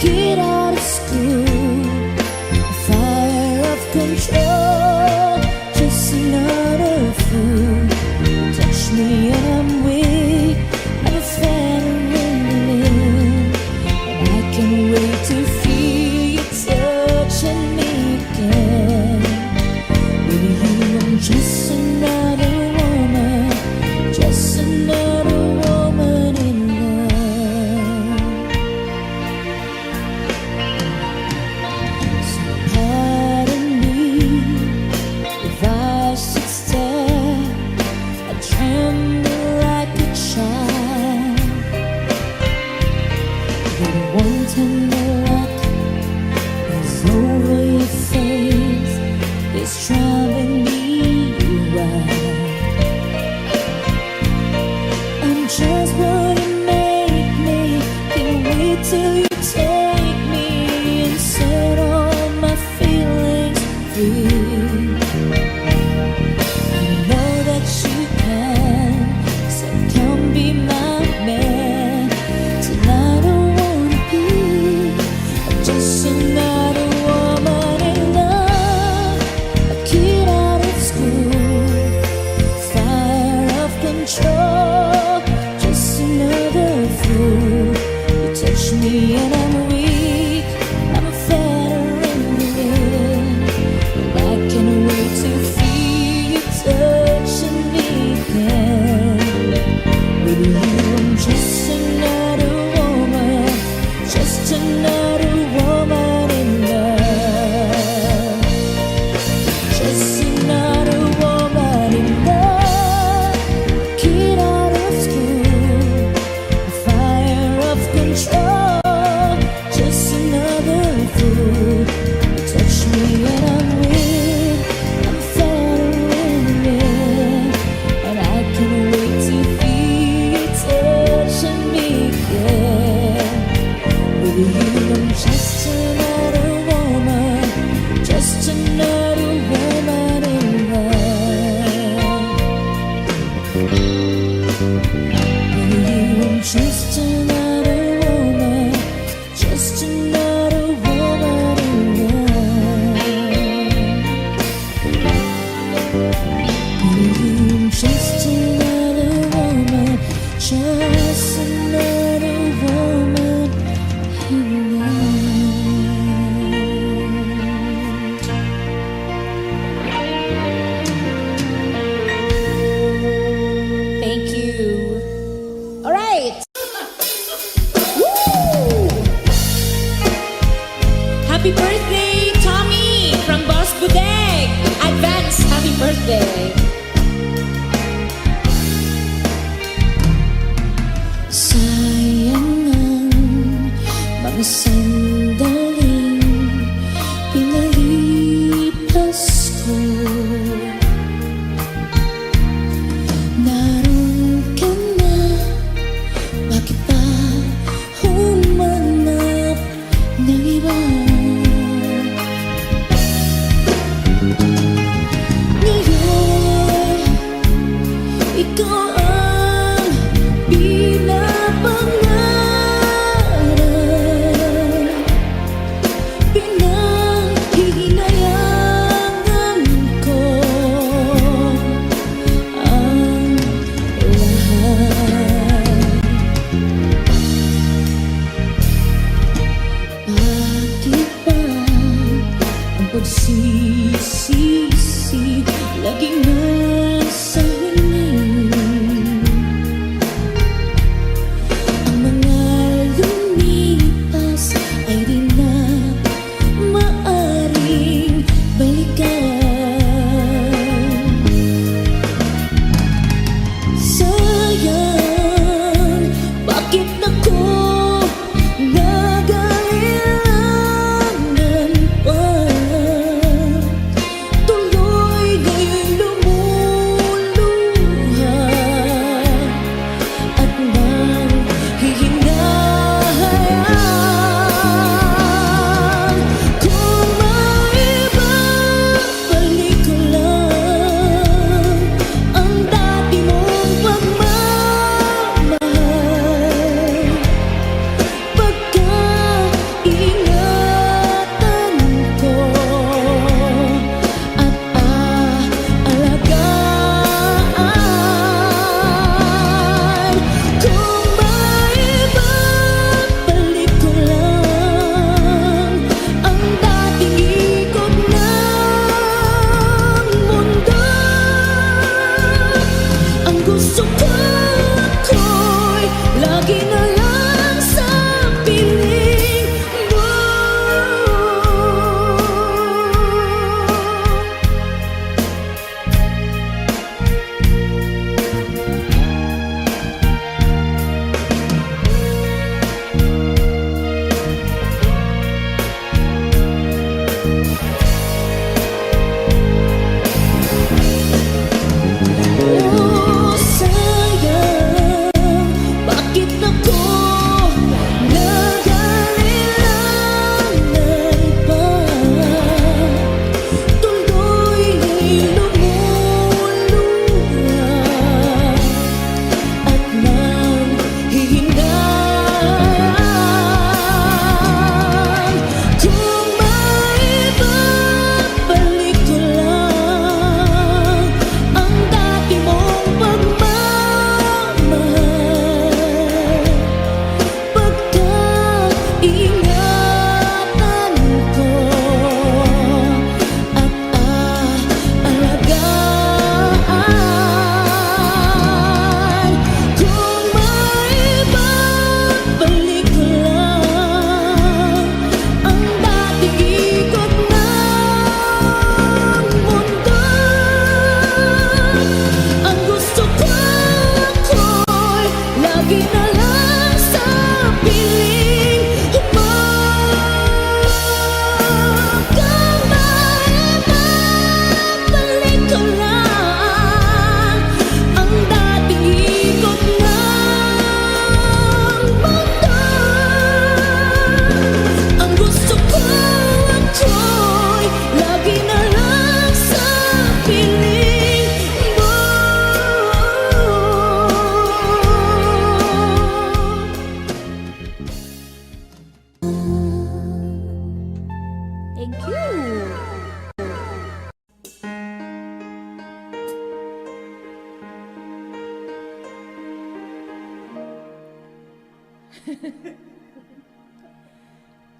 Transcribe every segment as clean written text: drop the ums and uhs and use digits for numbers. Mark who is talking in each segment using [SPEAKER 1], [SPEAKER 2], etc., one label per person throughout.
[SPEAKER 1] get out of school. Fire of control, just another fool. Touch me and I'm weak, I'm a feeling, and I can't wait to feel you touching me again. Baby, you, I'm just another woman, just another woman in love. So pardon me if I should stare, I tremble like a child. The one tender look is over your face, it's driving me wild. I'm just what you make me, can't wait till you take me and set all my feelings free. I know that you can, so come be my man. Tonight I wanna be just another woman in love, a kid out of school, fire of control, just another fool. You touch me and I'm weak, I'm a veteran, and I can't wait to feel you touching me again. With you, I'm just another woman, just another woman in love, just another woman in love. Kid out of school, fire of control, just another fool. You touch me and I'm weak, I'm feeling, and I can't wait to feel you touching me again. With you, I'm just another woman, just another woman in love. With you, I'm just another woman, just another woman in love. With you, I'm just another woman, just another woman in love. Thank you. All right. Woo! Happy birthday, Tommy, from Boss Budeg. Advance happy birthday. Sayang ang mga sandaling pinalipas ko. Naroon ka na, bakit pa humanap ng iba? Ngayon, ikaw ang pinapangarap, pinanghihinayangan ko ang lahat. Bakit ba ang pagsisisi laging nasa huli? Ang mga lumipas ay di na maaring balikan. Sayang, bakit ako nag-ailangan pa? Tuloy ngayon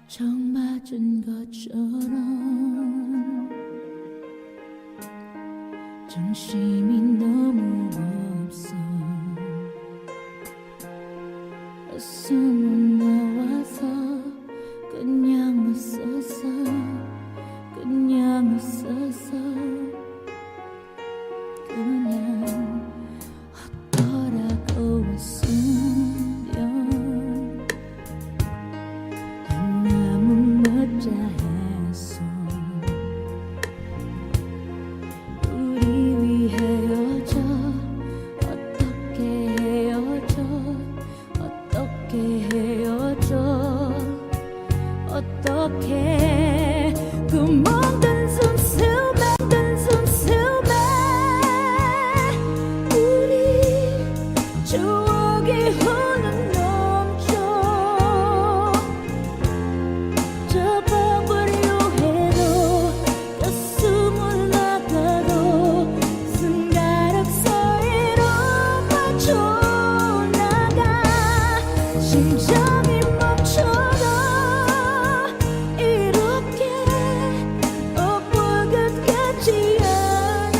[SPEAKER 1] 처음 맞은 것처럼 정신이 너무 없어. 숨은 나와서 그냥 웃었어. 그냥 웃었어. 그냥 헛더라고 웃으면 너무 멋져했어. 우리 위 헤어져. 어떻게 헤어져. 어떻게 헤어져. 어떻게 그 멍든 숨숨에 든 숨숨에 우리 추억이 흘러 넘쳐. 접어보려 해도 가슴을 나가도 손가락 사이로 빠져나가. 심장이 멈춰도 이렇게 엎을 것 같지 않아.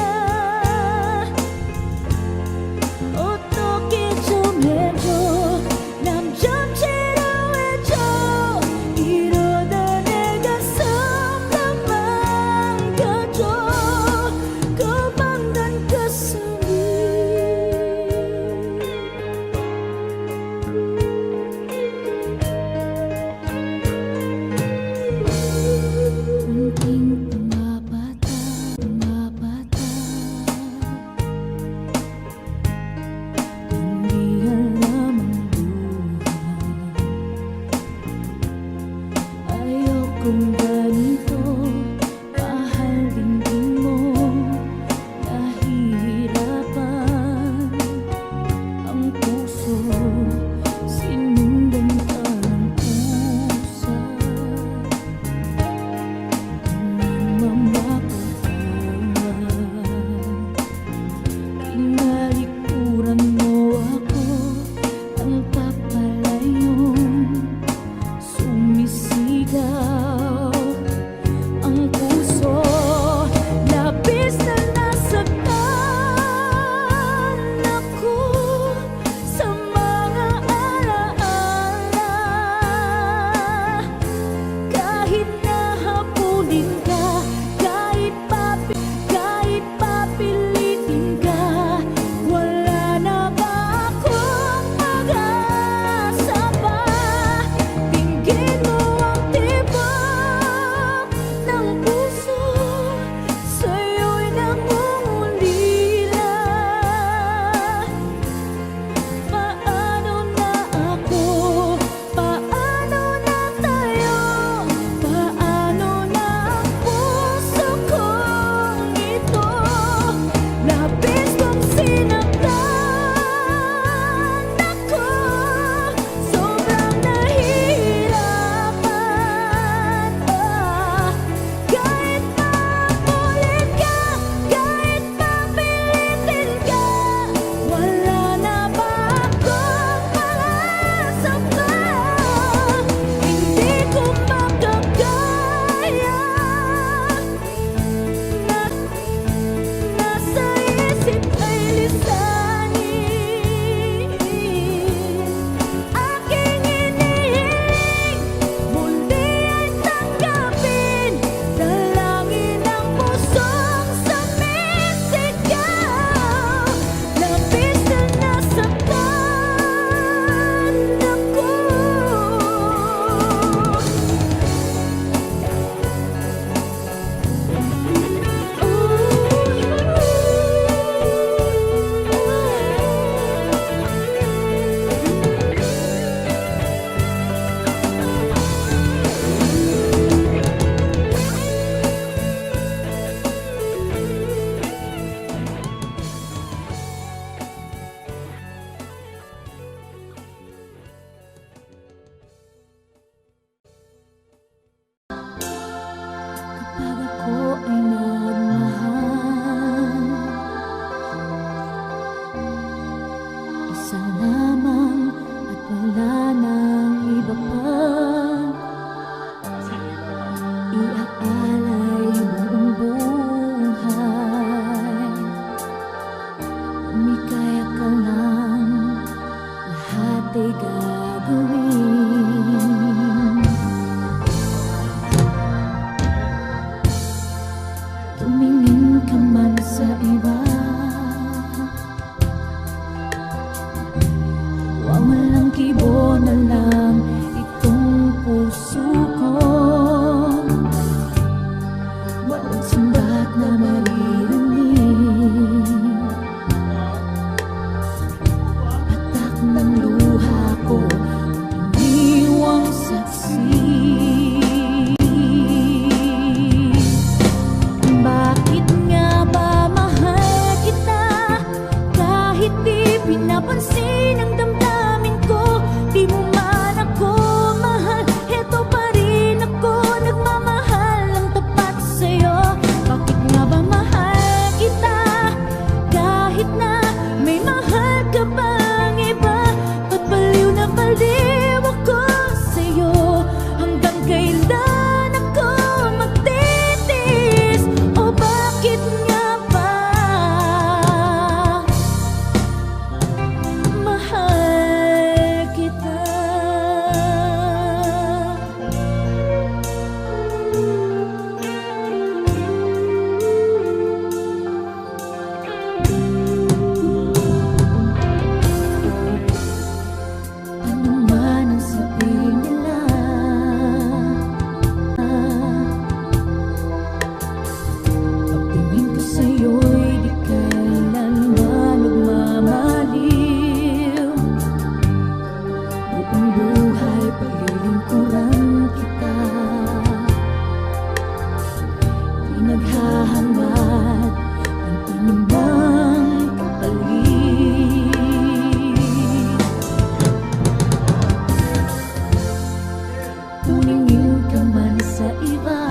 [SPEAKER 1] 어떻게 좀 해줘. 남 좀 치료해줘. 이러다 내 가슴만 망가져. 고방난 가슴이 빙빙 붕어바다 붕어바다 연기할 남은 부하 아역 공간이도 마할린 뒷몸 나히라반 안고서 씻는 건 우사. tinggali kurang mo ako. Ang papalayon sumisigaw. Ang puso labis na nasaktan ako sa mga alaala. Kahit nahabulin ka, kahit papilitin ka, wala na ba akong pag-asa pa? Tingin mo ang tibok
[SPEAKER 2] iaalay buong buhay. Umikaya ka lang, lahat ay gagawin. Tumingin ka man sa iba, walang kibo na lang itong puso ko. Walang sumbat na maririnig, patak ng luha ko, iniwang saksi. Bakit nga ba mahal kita, kahit di pinapansin ang damdamin ko? Di mo man ako mahal, heto pa rin ako, nagmamahal ng tapat sa'yo. Bakit nga ba mahal kita, kahit na may mahal ka bang iba? Ba't baliw na baliw ako sa'yo? Hanggang kailan ako magtitiis? O bakit nga ba mahal kita? Ano man ang sabihin nila, pagtingin ko sa'yo'y di kailanman nagmamaliw. Buong buhay paglilingkuran kita, di naghahangad ng anumang kapalit. Tumingin ka man sa iba,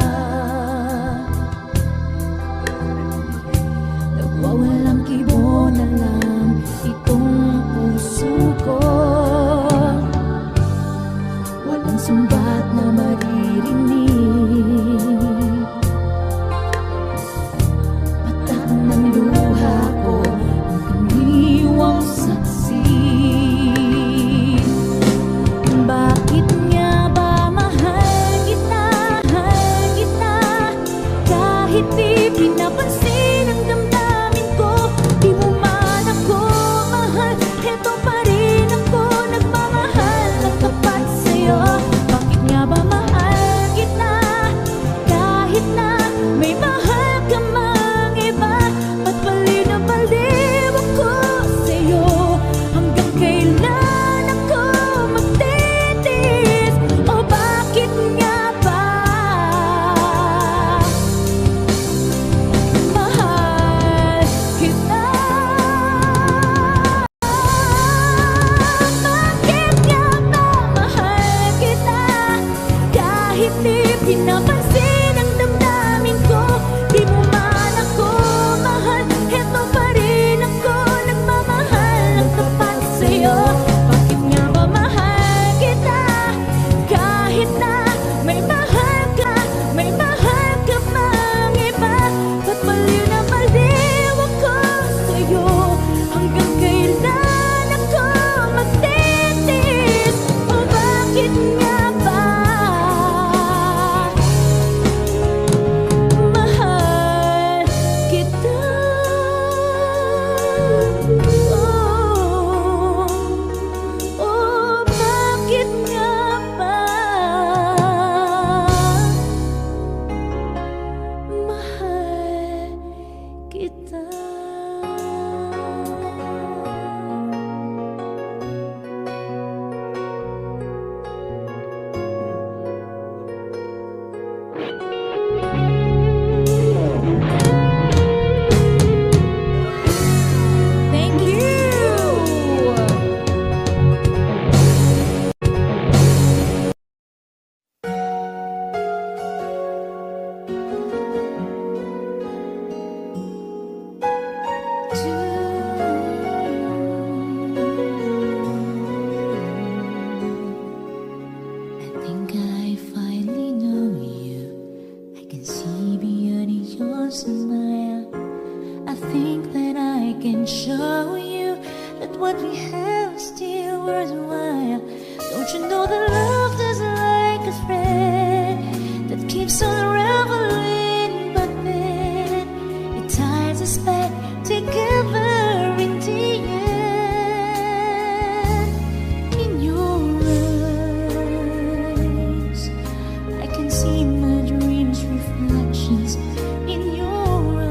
[SPEAKER 2] nagwawalang kibo na lang itong puso ko. Walang sumbat na maririnig, patak ng luha ko, ang iniwang saksi. Bakit nga ba mahal kita, kahit di pinapansin ang damdamin ko? Di mo man ako mahal, heto pa rin ako, nagmamahal ng tapat sa'yo. Bakit nga ba mahal kita, kahit na may mahal ka mang iba? Ba't baliw na baliw ako sa'yo? Hanggang kailan ako magtitiis? O bakit nga ba mahal kita? Bakit nga ba mahal kita, kahit di pinapansin ang damdamin ko? Di mo man ako mahal, heto pa rin ako, nagmamahal ng tapat sa'yo. Bakit nga ba mahal kita, kahit na may mahal ka mang iba? Ba't baliw na baliw ako sa'yo? Hanggang kailan ako magtitiis? O bakit nga ba show you that what we have is still worthwhile. Don't you know that love is like a thread that keeps on unraveling, but then it ties us back together in the end. In your eyes, I can see my dreams' reflections. In your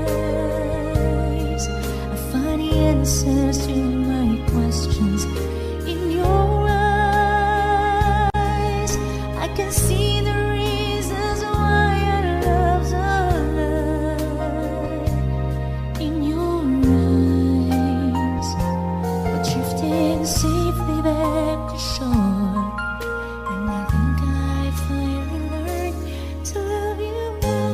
[SPEAKER 2] eyes, I find the answers to my questions. In your eyes, I can see the reasons why our love's alive. In your eyes, we're drifting safely back to shore, and I think I finally learned to love you more.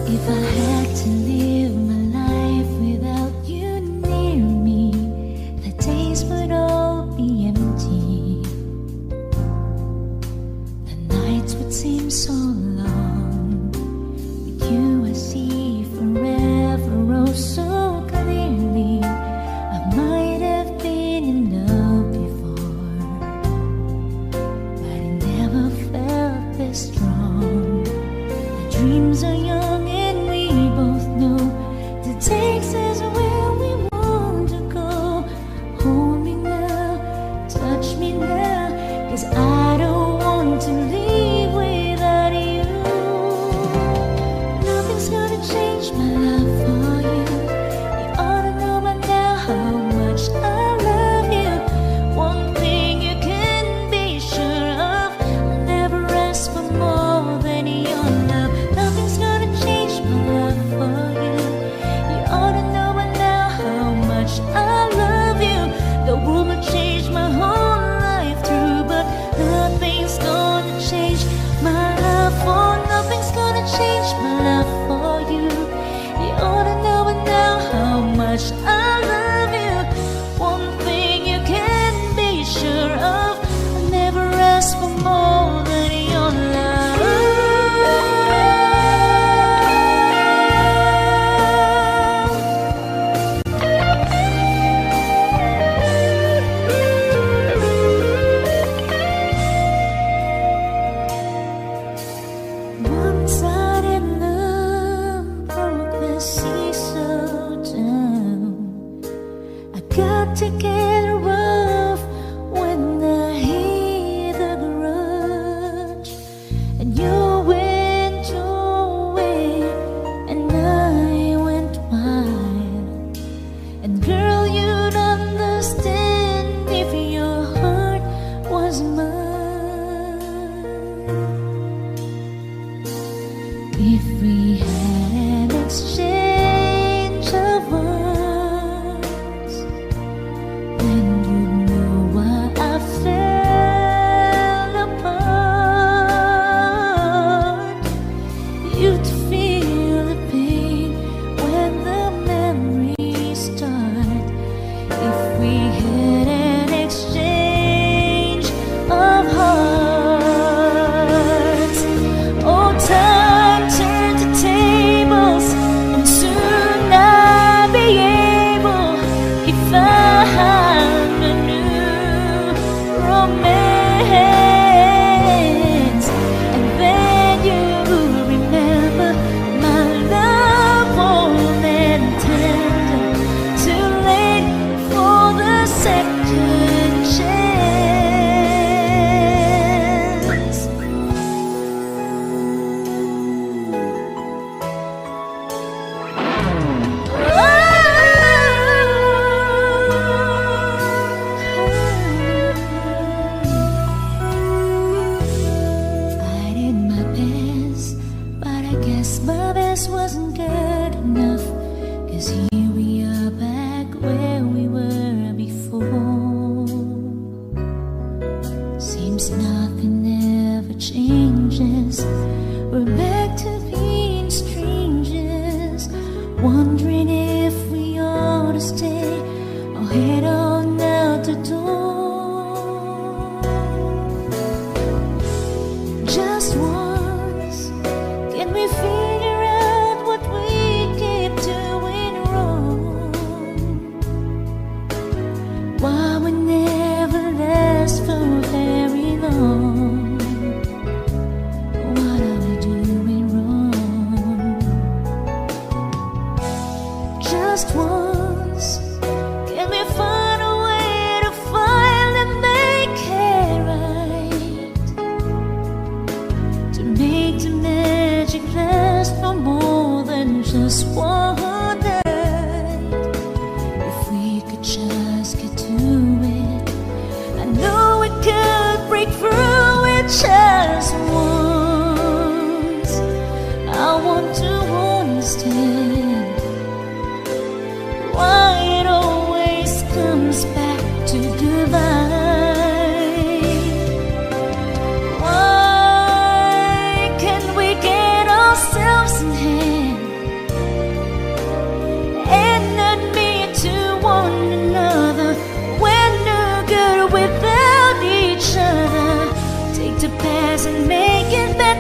[SPEAKER 2] If I had to live my life without you near me, the days would all be empty. The nights would seem so long. With you I see forever oh so clearly. I might have been in love before, but I never felt this strong. Our dreams are young and we both know the takes us where we want to go. Hold me now, touch me now, 'cause I don't want to leave without you. Nothing's gonna change my love for you. You ought to know by now how much I love you. One thing you can be sure of, I'll never ask for more than your love. Nothing's gonna change my love for you. You ought to know by now how much I love you. The world will change my whole life through, but nothing's gonna change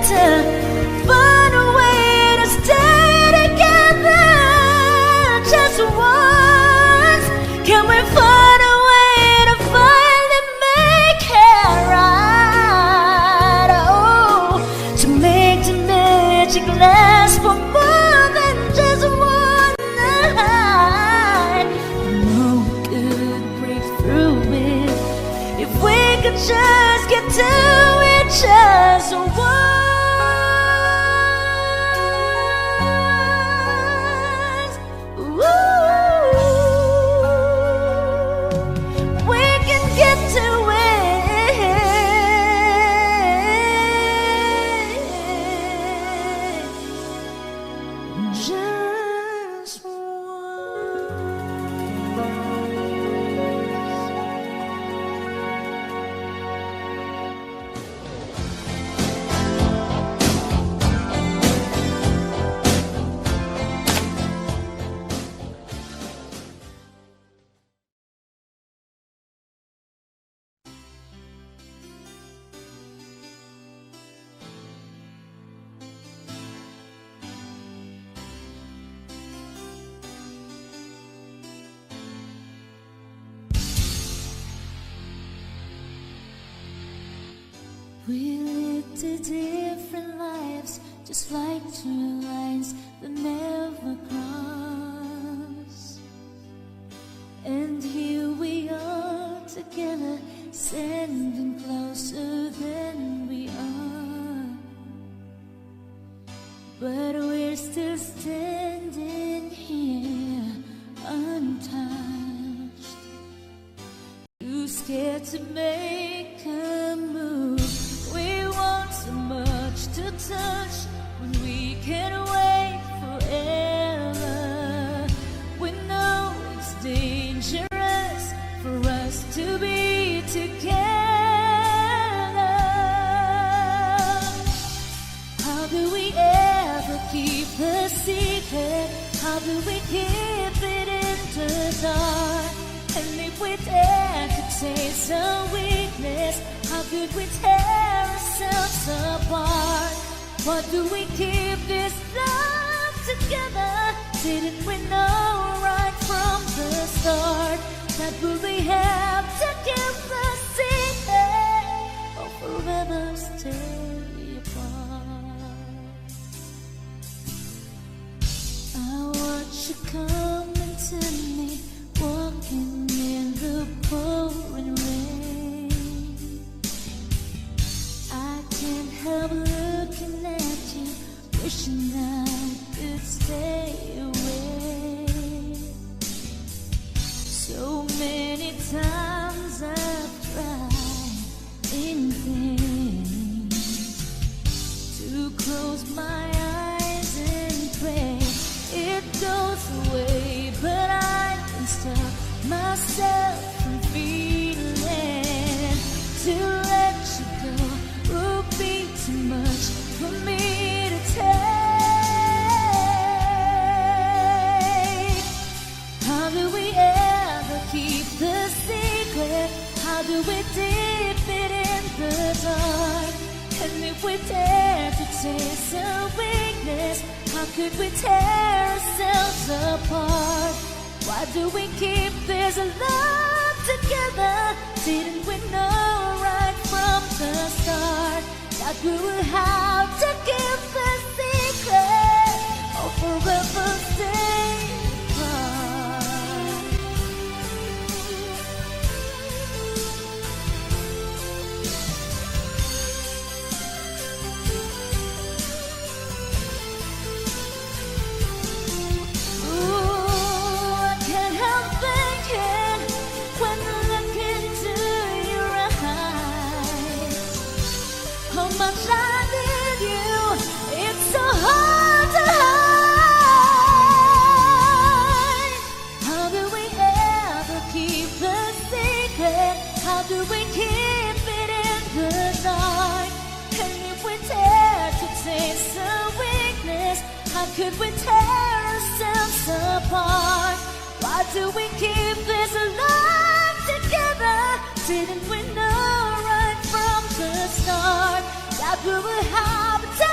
[SPEAKER 2] to find a way to stay together just once? Can we find a way to finally make it right? Oh, to make the magic last for more than just one night. I know we could break through it if we could just get to it just once. Ooh, we can get to it just we lived different lives, just like two lines that never cross. And here we are together, standing closer than we are. But we're still standing here, untouched. Too scared to make a move. We want so much to touch when we can wait forever. We know it's dangerous for us to be together. How do we ever keep the secret? How do we keep it in the dark? And if we dare to taste our weakness, how could we tear ourselves apart? Why do we keep this love together? Didn't we know right from the start that we have to keep the secret or forever stay apart? I watch you coming to me, walking in the pouring rain. I can't help looking at you, wishing I could stay away. So many times I've tried in vain to close my eyes and pray it goes away, but I can stop myself from feeling. To let you go would be too much for me to take. How do we ever keep the secret? How do we dip it in the dark? And if we dare to taste our weakness, how could we tear ourselves apart? Why do we keep this love together? Didn't we know right from the start that we would have to keep the secret or forever stay apart? Ooh, I can't help thinking when I look into your eyes, how much I need you. It's so hard to hide. How do we ever keep the secret? How do we keep it in the dark? And if we dare to taste our weakness, how could we tear ourselves apart? Why do we keep this love together? Didn't we know right from the start that we would have to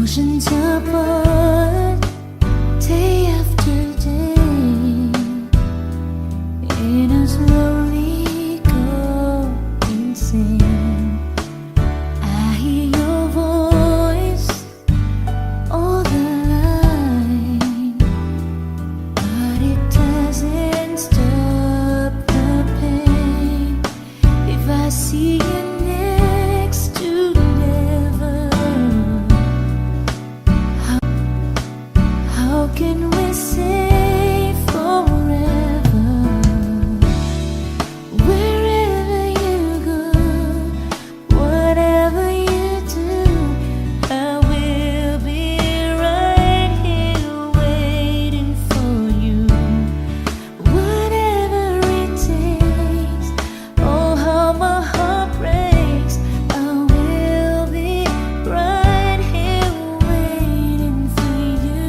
[SPEAKER 2] Oceans apart, day after day, in a slowly going sing. I hear your voice all the line, but it doesn't stop the pain. If I see you next to never, how can we say forever? Wherever you go, whatever you do, I will be right here waiting for you. Whatever it takes, oh how my heart breaks, I will be right here waiting for you.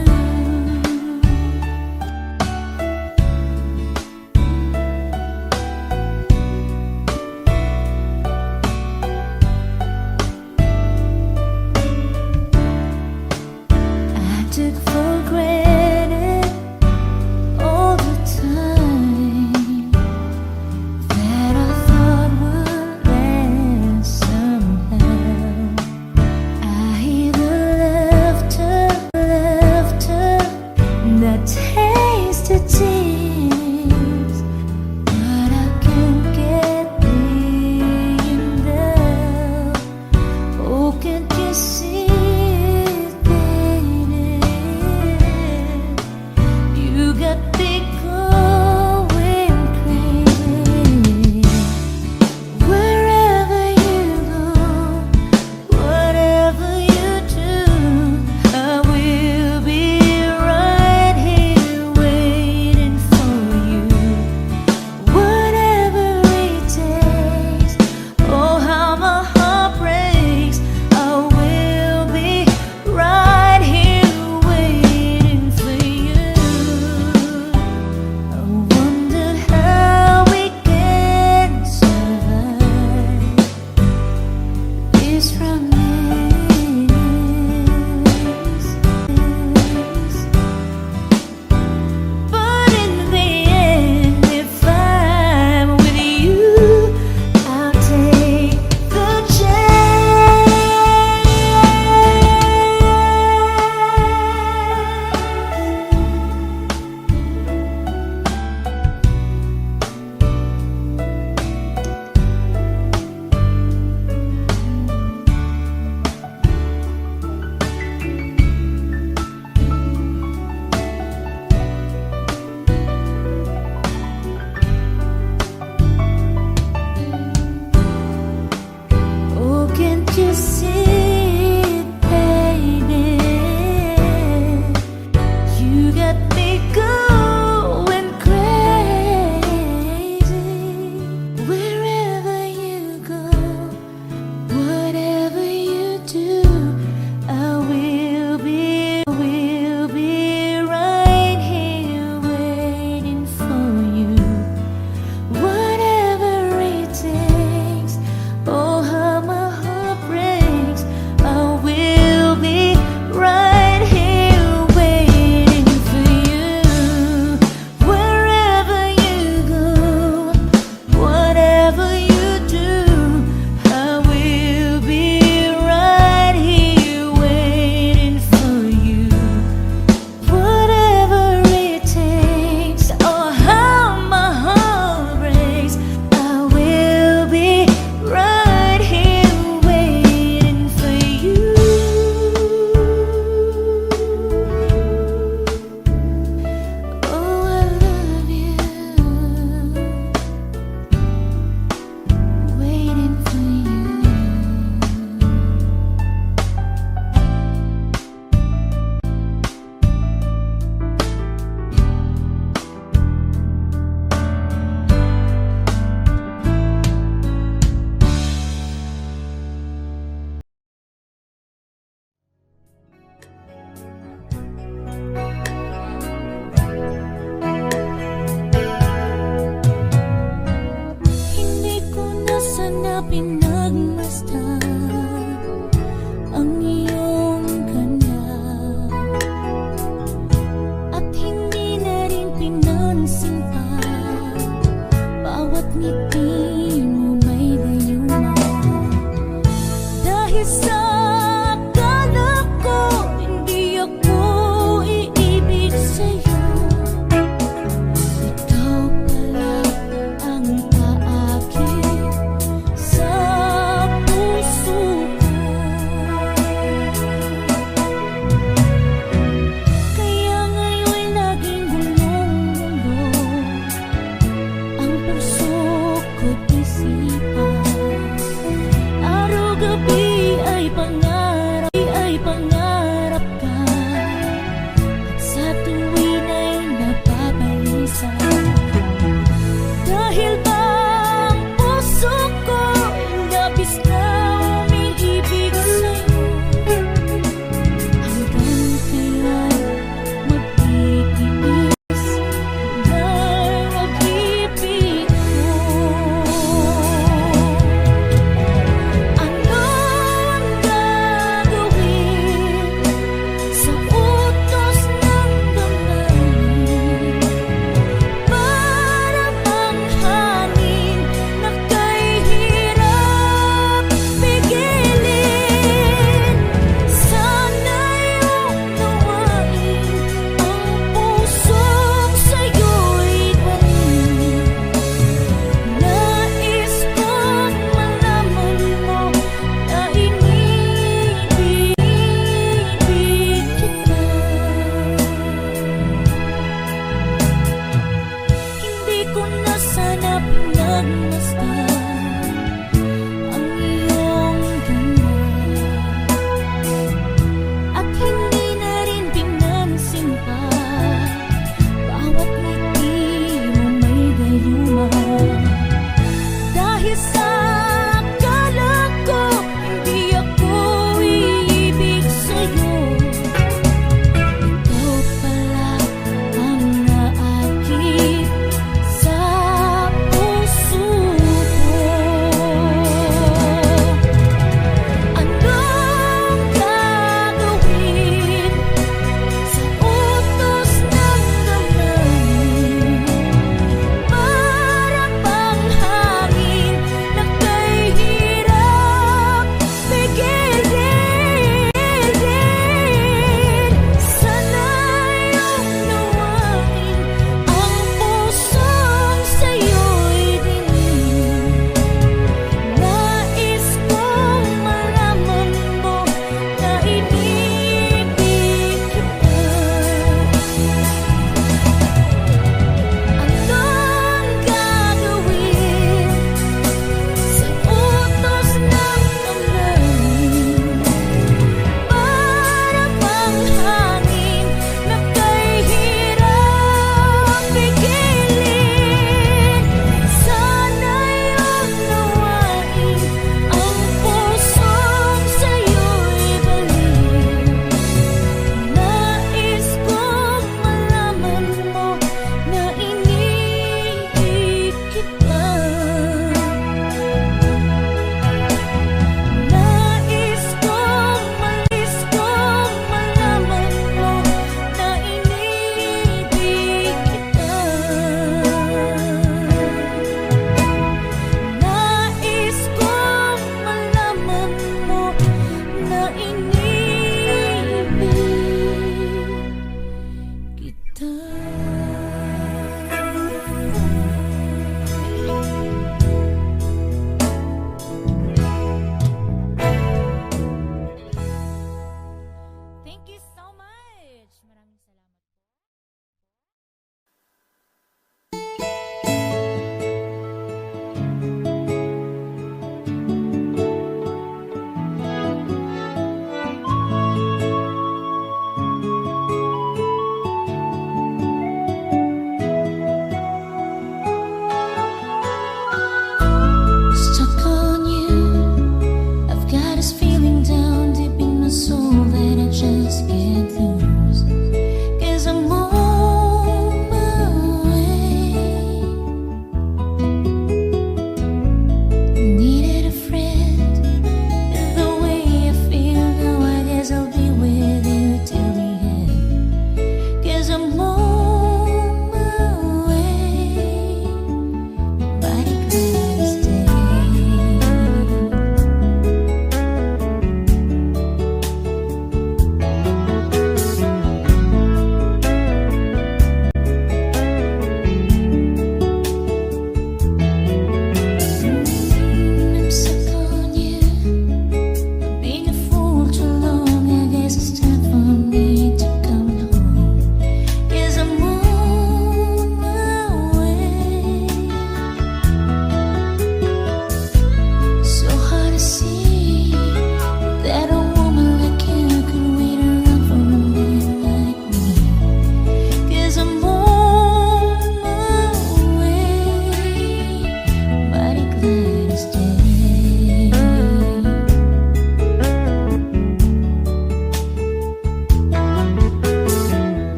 [SPEAKER 2] I took photos